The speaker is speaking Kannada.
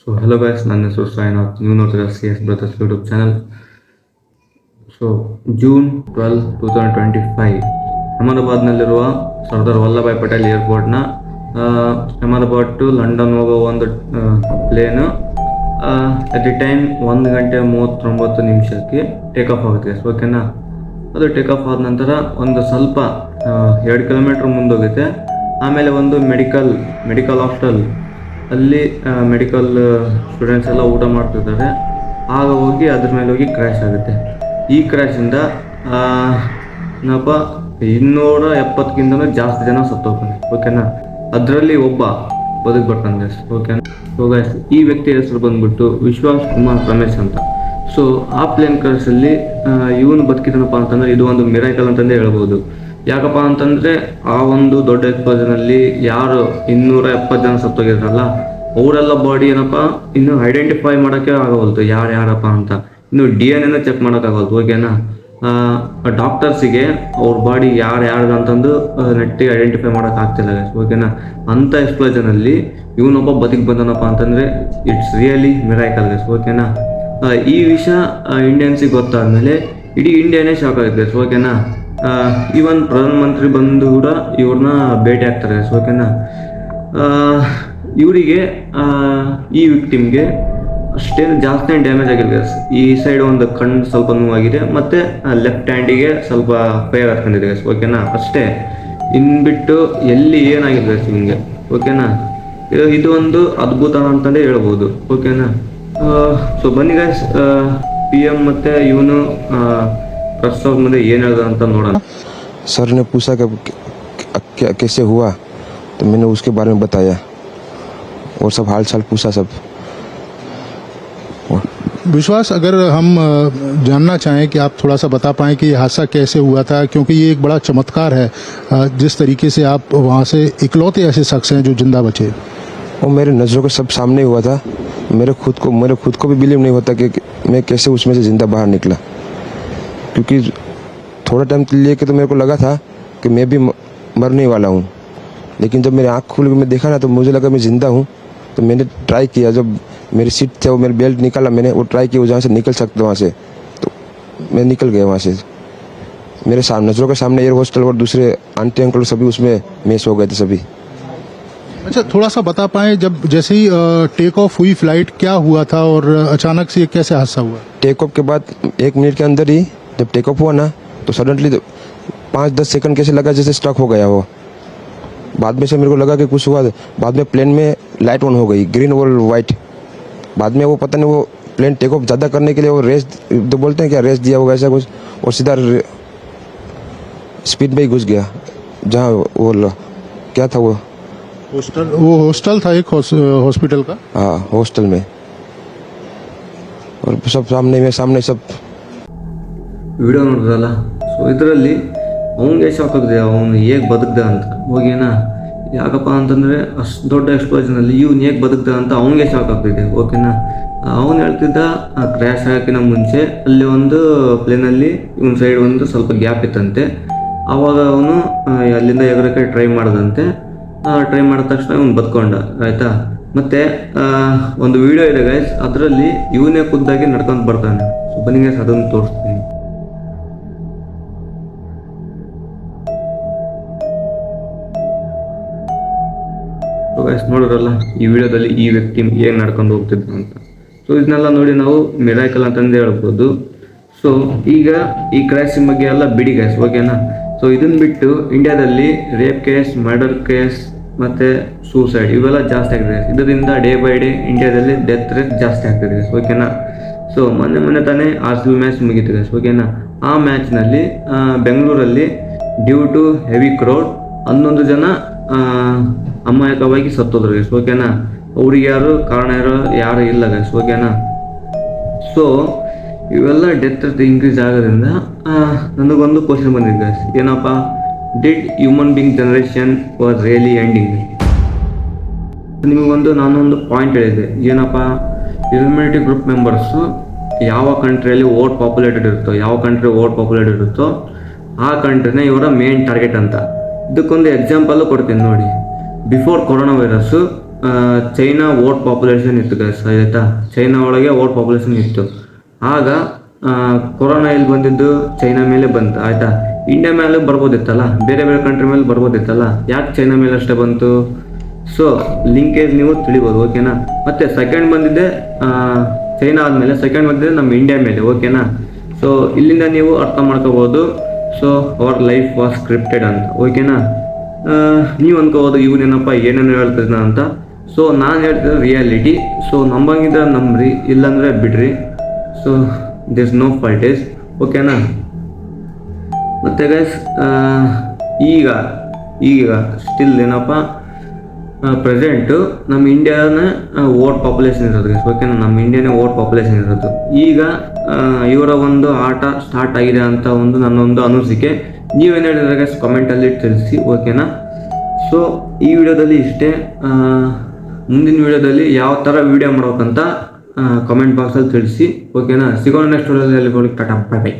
ಸೊ ಹೆಲೋ ಗೈಸ್, ನನ್ನ ಹೆಸರು ಸಾಯಿನಾಥ್. ನೀವು ನೋಡ್ತೀರಾ CS brothers YouTube channel. So June 12, 2025 ಅಹಮದಾಬಾದ್ನಲ್ಲಿರುವ ಸರ್ದಾರ್ ವಲ್ಲಭಾಯ್ ಪಟೇಲ್ ಏರ್ಪೋರ್ಟ್ನ ಅಹಮದಾಬಾದ್ ಟು ಲಂಡನ್ ಹೋಗೋ ಒಂದು plane at the time 1:39 take off ಆಗುತ್ತೆ. ಓಕೆನಾ? ಅದು ಟೇಕ್ ಆಫ್ ಆದ ನಂತರ ಒಂದು ಸ್ವಲ್ಪ 2 ಕಿಲೋಮೀಟ್ರ್ ಮುಂದೋಗುತ್ತೆ. ಆಮೇಲೆ ಒಂದು ಮೆಡಿಕಲ್ ಹಾಸ್ಟೆಲ್ ಅಲ್ಲಿ ಮೆಡಿಕಲ್ ಸ್ಟೂಡೆಂಟ್ಸ್ ಎಲ್ಲ ಊಟ ಮಾಡ್ತಿದ್ದಾರೆ. ಆಗ ಹೋಗಿ ಅದ್ರ ಮೇಲೆ ಹೋಗಿ ಕ್ರ್ಯಾಶ್ ಆಗುತ್ತೆ. ಈ ಕ್ರ್ಯಾಶಿಂದ ಏನಪ್ಪ 270ಕ್ಕಿಂತನೂ ಜಾಸ್ತಿ ಜನ ಸತ್ತೋಗ್ತಾನೆ. ಓಕೆನಾ? ಅದರಲ್ಲಿ ಒಬ್ಬ ಬದುಕ್ಬಿಡ್ತಾನೆ. ಓಕೆನಾ? ಸೊ ಗೈಸ್, ಈ ವ್ಯಕ್ತಿ ಹೆಸರು ಬಂದ್ಬಿಟ್ಟು ವಿಶ್ವಾಸ್ ಕುಮಾರ್ ರಮೇಶ್ ಅಂತ. ಸೊ ಆ ಪ್ಲೇನ್ ಕ್ರಾಶಲ್ಲಿ ಇವನು ಬದುಕಿದನಪ್ಪ ಅಂತಂದರೆ ಇದು ಒಂದು ಮಿರಾಕಲ್ ಅಂತಂದೇ ಹೇಳ್ಬೋದು. ಯಾಕಪ್ಪ ಅಂತಂದರೆ ಆ ಒಂದು ದೊಡ್ಡ ಎಕ್ಸ್ಪ್ಲೋಷನಲ್ಲಿ ಯಾರು 270 ಜನ ಸತ್ತೋಗಿದ್ರಲ್ಲ, ಅವರೆಲ್ಲ ಬಾಡಿ ಏನಪ್ಪ ಇನ್ನು ಐಡೆಂಟಿಫೈ ಮಾಡೋಕ್ಕೆ ಆಗೋಲ್ತು ಯಾರಪ್ಪ ಅಂತ. ಇನ್ನು DNA ಚೆಕ್ ಮಾಡೋಕ್ಕಾಗೋಲ್ತು. ಓಕೆನಾ? ಡಾಕ್ಟರ್ಸಿಗೆ ಅವ್ರ ಬಾಡಿ ಯಾರ್ದು ಅಂತಂದು ನೆಟ್ಟಿಗೆ ಐಡೆಂಟಿಫೈ ಮಾಡೋಕ್ಕಾಗ್ತಿಲ್ಲ. ಓಕೆನಾ? ಅಂಥ ಎಕ್ಸ್ಪ್ಲೋಷನಲ್ಲಿ ಇವನೊಬ್ಬ ಬದುಕಿ ಬಂದನಪ್ಪ ಅಂತಂದರೆ ಇಟ್ಸ್ ರಿಯಲಿ ಮಿರಾಕಲ್. ಓಕೆನಾ? ಈ ವಿಷಯ ಇಂಡಿಯನ್ಸಿಗೆ ಗೊತ್ತಾದ್ಮೇಲೆ ಇಡೀ ಇಂಡಿಯಾನೇ ಶಾಕ್ ಆಗುತ್ತೆ. ಓಕೆನಾ? ಈವನ್ ಪ್ರಧಾನಮಂತ್ರಿ ಬಂದು ಕೂಡ ಇವ್ರನ್ನ ಭೇಟಿ ಆಗ್ತಾರೆ. ಓಕೆನಾ? ಇವರಿಗೆ ಈ ವಿಕ್ಟಿಮ್ಗೆ ಅಷ್ಟೇನು ಜಾಸ್ತಿ ಡ್ಯಾಮೇಜ್ ಆಗಿದೆ. ಈ ಸೈಡ್ ಒಂದು ಕಣ್ಣು ಸ್ವಲ್ಪ ನೋವಾಗಿದೆ, ಮತ್ತು ಲೆಫ್ಟ್ ಹ್ಯಾಂಡಿಗೆ ಸ್ವಲ್ಪ ಫೈರ್ ಹಾಕೊಂಡಿದೆ. ಓಕೆನಾ? ಅಷ್ಟೇ, ಇನ್ಬಿಟ್ಟು ಎಲ್ಲಿ ಏನಾಗಿದೆ ಹಿಂಗೆ. ಓಕೆನಾ? ಇದು ಒಂದು ಅದ್ಭುತ ಅಂತಲೇ ಹೇಳ್ಬೋದು. ಓಕೆನಾ? ಸೊ ಬನ್ನಿ ಗೈಸ್, PM ಮತ್ತು ಇವನು प्रस्ताव में ये नोड़ा. सर ने पूछा कि कैसे हुआ, तो मैंने उसके बारे में बताया और सब हाल चाल पूछा सब. विश्वास, अगर हम जानना चाहें कि आप थोड़ा सा बता पाएं कि ये हादसा कैसे हुआ था, क्योंकि ये एक बड़ा चमत्कार है जिस तरीके से आप वहाँ से इकलौते ऐसे शख्स हैं जो जिंदा बचे. और मेरे नज़रों के सब सामने हुआ था. मेरे खुद को भी बिलीव नहीं होता कि मैं कैसे उसमें से जिंदा बाहर निकला, क्योंकि थोड़ा टाइम लेके तो मेरे को लगा था कि मैं भी मरने वाला हूँ. लेकिन जब मेरी आँख खुल के मैं देखा ना, तो मुझे लगा मैं ज़िंदा हूँ. तो मैंने ट्राई किया, जब मेरी सीट थे वो मेरी बेल्ट निकाला, मैंने वो ट्राई किया जहाँ से निकल सकता वहाँ से, तो मैं निकल गया वहाँ से. मेरे नज़रों के सामने एयर हॉस्टल और दूसरे आंटी अंकल सभी उसमें मेस हो गए थे सभी. अच्छा, थोड़ा सा बता पाएं, जब जैसे ही टेक ऑफ हुई फ्लाइट, क्या हुआ था और अचानक से कैसे हादसा हुआ? टेक ऑफ के बाद 1 मिनट के अंदर ही जब टेक ऑफ हुआ ना, तो सडनली 5-10 सेकंड कैसे लगा जैसे स्ट्रक हो गया हो. बाद में से मेरे को लगा कि कुछ हुआ. बाद में प्लेन में लाइट ऑन हो गई, ग्रीन और वाइट. बाद में वो पता नहीं, वो प्लेन टेक ऑफ ज़्यादा करने के लिए वो रेस तो बोलते हैं क्या, रेस दिया होगा ऐसा कुछ, और सीधा स्पीड में ही घुस गया. जहाँ वो क्या था, वो हॉस्टल था, एक हॉस्पिटल का. हाँ, हॉस्टल में. और सब सामने सब ವಿಡಿಯೋ ನೋಡಿದ್ರಲ್ಲ. ಸೊ ಇದರಲ್ಲಿ ಅವನಿಗೆ ಶಾಕ್ ಆಗಿದೆ, ಅವನು ಹೇಗೆ ಬದುಕ್ದ ಅಂತ. ಹೋಗೇನಾ? ಯಾಕಪ್ಪ ಅಂತಂದರೆ ಅಷ್ಟು ದೊಡ್ಡ ಎಕ್ಸ್ಪ್ಲೋಷನಲ್ಲಿ ಇವನು ಹೇಗೆ ಬದುಕ್ದ ಅಂತ ಅವನಿಗೆ ಶಾಕ್ ಆಗ್ತಿದೆ. ಓಕೆನಾ? ಅವನು ಹೇಳ್ತಿದ್ದ ಕ್ರ್ಯಾಶ್ ಆಗೋಕ್ಕಿಂತ ಮುಂಚೆ ಅಲ್ಲಿ ಒಂದು ಪ್ಲೇನಲ್ಲಿ ಇವನ ಸೈಡ್ ಒಂದು ಸ್ವಲ್ಪ ಗ್ಯಾಪ್ ಇತ್ತಂತೆ. ಆವಾಗ ಅವನು ಅಲ್ಲಿಂದ ಎಗರೋಕ್ಕೆ ಟ್ರೈ ಮಾಡ್ದಂತೆ. ಟ್ರೈ ಮಾಡಿದ ತಕ್ಷಣ ಇವನು ಬದುಕೊಂಡ. ಆಯಿತಾ? ಮತ್ತು ಒಂದು ವಿಡಿಯೋ ಇದೆ ಗೈಸ್, ಅದರಲ್ಲಿ ಇವನೇ ಖುದ್ದಾಗಿ ನಡ್ಕೊಂಡು ಬರ್ತಾನೆ. ಸೊ ಬನ್ನಿ ಗೈಸ್, ಅದನ್ನು ತೋರಿಸ್ತೀನಿ. ಗೈಸ್ ನೋಡಿರಲ್ಲ ಈ ವಿಡಿಯೋದಲ್ಲಿ ಈ ವ್ಯಕ್ತಿ ಏನು ನಡ್ಕೊಂಡು ಹೋಗ್ತಿದ್ದ ಅಂತ. ಸೊ ಇದನ್ನೆಲ್ಲ ನೋಡಿ ನಾವು ಮಿರಾಕಲ್ ಅಂತಂದು ಹೇಳ್ಬೋದು. ಸೊ ಈಗ ಈ ಕ್ರೈಸಿನ ಬಗ್ಗೆ ಎಲ್ಲ ಬಿಡಿ ಗೈಸ್. ಓಕೆನಾ? ಸೊ ಇದನ್ನು ಬಿಟ್ಟು ಇಂಡಿಯಾದಲ್ಲಿ ರೇಪ್ ಕೇಸ್, ಮರ್ಡರ್ ಕೇಸ್ ಮತ್ತು ಸೂಸೈಡ್ ಇವೆಲ್ಲ ಜಾಸ್ತಿ ಆಗ್ತಿದೆ. ಇದರಿಂದ ಡೇ ಬೈ ಡೇ ಇಂಡಿಯಾದಲ್ಲಿ ಡೆತ್ ರೇಟ್ ಜಾಸ್ತಿ ಆಗ್ತಿದೆ. ಓಕೆನಾ? ಸೊ ಮೊನ್ನೆ ತಾನೇ RCB ಮ್ಯಾಚ್ ಮುಗೀತು ಗೈಸ್. ಓಕೆನಾ? ಆ ಮ್ಯಾಚ್ನಲ್ಲಿ ಬೆಂಗಳೂರಲ್ಲಿ ಡ್ಯೂ ಟು ಹೆವಿ ಕ್ರೌಡ್ 11 ಜನ ಅಮಾಯಕವಾಗಿ ಸತ್ತೋದ್ರು ಗೈಸ್. ಓಕೆನಾ? ಅವ್ರಿಗೆ ಕಾರಣ ಯಾರು ಇಲ್ಲ ಗೈಸ್. ಓಕೆನಾ? ಸೊ ಇವೆಲ್ಲ ಡೆತ್ ಇನ್ಕ್ರೀಸ್ ಆಗೋದ್ರಿಂದ ನನಗೊಂದು ಕ್ವಶನ್ ಬಂದಿದೆ ಗೈಸ್. ಏನಪ್ಪ, did human being generation was really ending? ನಾನೊಂದು ಪಾಯಿಂಟ್ ಹೇಳಿದ್ದೆ. ಏನಪ್ಪ, ಇಲ್ಯುಮಿನಾಟಿ ಗ್ರೂಪ್ ಮೆಂಬರ್ಸು ಯಾವ ಕಂಟ್ರಿಯಲ್ಲಿ ಓಟ್ ಪಾಪ್ಯುಲೇಟೆಡ್ ಇರುತ್ತೋ ಆ ಕಂಟ್ರಿನೇ ಇವರ ಮೇನ್ ಟಾರ್ಗೆಟ್ ಅಂತ. ಇದಕ್ಕೊಂದು ಎಕ್ಸಾಂಪಲ್ಲು ಕೊಡ್ತೀನಿ ನೋಡಿ. Before corona virus China vote population ಇತ್ತು ಗೈಸ್, ಆಯಿತಾ. ಚೈನಾ ಒಳಗೆ ಓಟ್ ಪಾಪ್ಯುಲೇಷನ್ ಇತ್ತು. ಆಗ ಕೊರೋನಾ ಇಲ್ಲಿ ಬಂದಿದ್ದು ಚೈನಾ ಮೇಲೆ ಬಂತು, ಆಯಿತಾ. ಇಂಡಿಯಾ ಮೇಲೆ ಬರ್ಬೋದಿತ್ತಲ್ಲ, ಬೇರೆ ಬೇರೆ ಕಂಟ್ರಿ ಮೇಲೆ ಬರ್ಬೋದಿತ್ತಲ್ಲ, ಯಾಕೆ ಚೈನಾ ಮೇಲೆ ಅಷ್ಟೇ ಬಂತು? ಸೊ ಲಿಂಕೇಜ್ ನೀವು ತಿಳಿಬೋದು, ಓಕೆನಾ. ಮತ್ತು ಸೆಕೆಂಡ್ ಬಂದಿದ್ದೆ ಚೈನಾ ಆದಮೇಲೆ ಸೆಕೆಂಡ್ ಬಂದಿದ್ದೆ ನಮ್ಮ ಇಂಡಿಯಾ ಮೇಲೆ, ಓಕೆನಾ. ಸೊ ಇಲ್ಲಿಂದ ನೀವು ಅರ್ಥ ಮಾಡ್ಕೋಬೋದು, so our life was scripted ಅಂತ, ಓಕೆನಾ. ನೀವು ಅನ್ಕೋಬೋದು ಇವನೇನಪ್ಪ ಏನೇನು ಹೇಳ್ತಿದ್ನ ಅಂತ. ಸೊ ನಾನು ಹೇಳ್ತಿದ್ದೆ ರಿಯಾಲಿಟಿ. ಸೊ ನಂಬಂಗಿದ್ರೆ ನಂಬ್ರಿ, ಇಲ್ಲಾಂದರೆ ಬಿಡ್ರಿ. ಸೊ ದಿಸ್ ನೋ ಫಾಲ್ಟೇಜ್, ಓಕೆನಾ. ಮತ್ತು ಗೈಸ್ ಈಗ ಸ್ಟಿಲ್ ಏನಪ್ಪ ಪ್ರೆಸೆಂಟು ನಮ್ಮ ಇಂಡಿಯಾನೇ ಓಟ್ ಪಾಪ್ಯುಲೇಷನ್ ಇರೋದು ಗೈಸ್, ಓಕೆನಾ. ನಮ್ಮ ಇಂಡಿಯಾನೇ ಓಟ್ ಪಾಪ್ಯುಲೇಷನ್ ಇರೋದು. ಈಗ ಇವರ ಒಂದು ಆಟ ಸ್ಟಾರ್ಟ್ ಆಗಿದೆ ಅಂತ ನನ್ನೊಂದು ಅನಿಸಿಕೆ. ನೀವೇನು ಹೇಳಿದ್ರೆ ಗೈಸ್ ಕಮೆಂಟಲ್ಲಿ ತಿಳಿಸಿ, ಓಕೆನಾ. ಸೊ ಈ ವಿಡಿಯೋದಲ್ಲಿ ಇಷ್ಟೇ. ಮುಂದಿನ ವಿಡಿಯೋದಲ್ಲಿ ಯಾವ ಥರ ವಿಡಿಯೋ ಮಾಡ್ಬೇಕಂತ ಕಮೆಂಟ್ ಬಾಕ್ಸಲ್ಲಿ ತಿಳಿಸಿ, ಓಕೆನಾ. ಸಿಗೋಣ ನೆಕ್ಸ್ಟ್ ವಿಡಿಯೋದಲ್ಲಿ. Tata, bye bye.